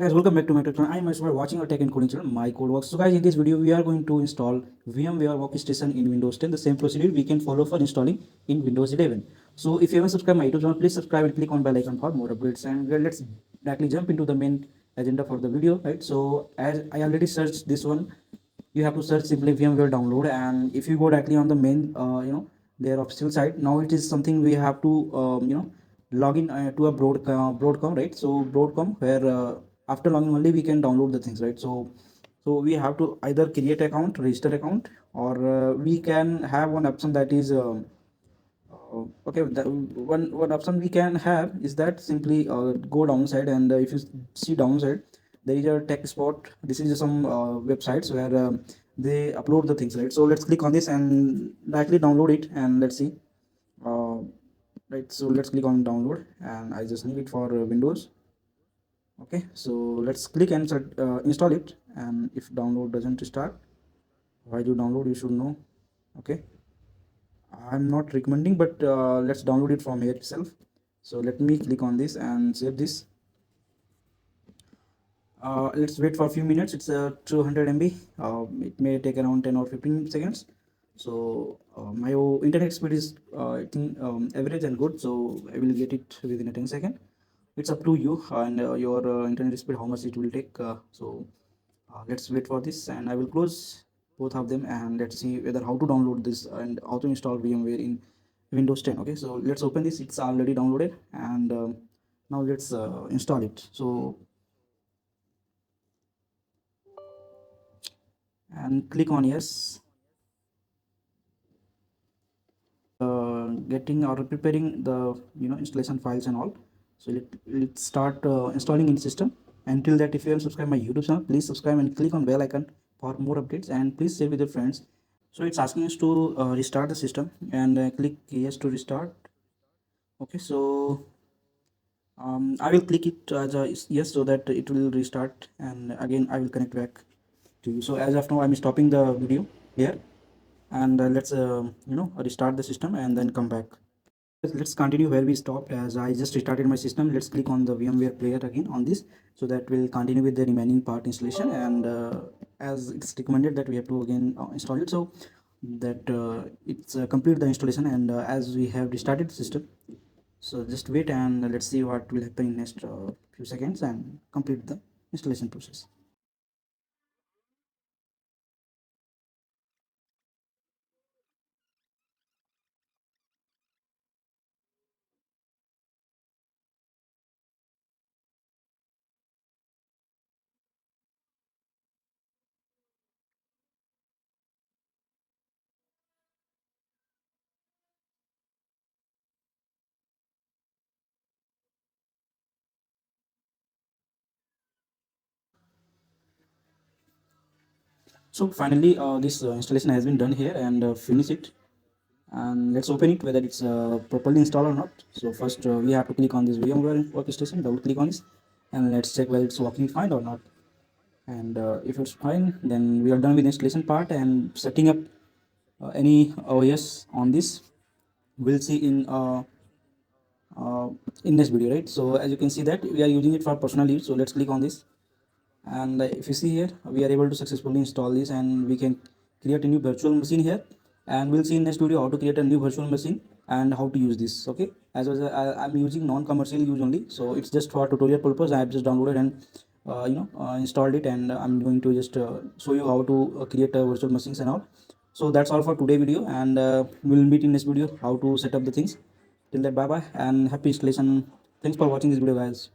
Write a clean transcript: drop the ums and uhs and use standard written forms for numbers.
Guys, welcome back to my channel. I am Ashwar watching our tech and coding channel, My Code Works. So guys, in this video we are going to install VMware Workstation in Windows 10. The same procedure we can follow for installing in Windows 11. So if you haven't subscribed my YouTube channel, please subscribe and click on bell icon for more updates. And let's directly jump into the main agenda for the video, right? So as I already searched this one, you have to search simply VMware download, and if you go directly on the main their official site, now it is something we have to log in to a broadcom, right? So broadcom, where after logging only we can download the things, right? So we have to either create account, register account, or we can have one option that is okay, the one option we can have is that simply go downside, and if you see downside, there is a tech spot. This is some websites where they upload the things, right? So let's click on this and directly download it, and let's see. uh, right, so let's click on download, and I just need it for Windows. Okay, so let's click and install it, and if download doesn't start, why you download, you should know. Okay, I'm not recommending, but let's download it from here itself. So let me click on this and save this. Let's wait for a few minutes. It's 200 MB. It may take around 10 or 15 seconds. So my internet speed is I think average and good, so I will get it within a 10 second. It's up to you and your internet speed, how much it will take. Let's wait for this, and I will close both of them, and let's see whether how to download this and how to install VMware in Windows 10. Okay, so let's open this. It's already downloaded, and now let's install it. So and click on yes. Getting or preparing the installation files and all. So let's start installing in system. Until that, if you haven't subscribed my YouTube channel, please subscribe and click on bell icon for more updates, and please share with your friends. So it's asking us to restart the system, and click yes to restart. Okay, so I will click it as a yes, so that it will restart, and again I will connect back to you. So as of now, I'm stopping the video here, and let's restart the system and then come back. Let's continue where we stopped. As I just restarted my system, let's click on the VMware player again on this, so that we'll continue with the remaining part installation. And as it's recommended that we have to again install it, so that it's complete the installation. And as we have restarted the system, so just wait and let's see what will happen in next few seconds and complete the installation process. So finally this installation has been done here, and finish it, and let's open it whether it's properly installed or not. So first we have to click on this VMware Workstation, double click on this, and let's check whether it's working fine or not. And if it's fine, then we are done with the installation part, and setting up any OS on this we'll see in this video, right? So as you can see that we are using it for personal use, so let's click on this, and if you see here, we are able to successfully install this, and we can create a new virtual machine here, and we'll see in next video how to create a new virtual machine and how to use this. Okay, as well as I'm using non-commercial use only, so it's just for tutorial purpose. I have just downloaded and installed it, and I'm going to just show you how to create virtual machines and all. So that's all for today video, and we'll meet in next video how to set up the things. Till that, bye bye and happy installation. Thanks for watching this video, guys.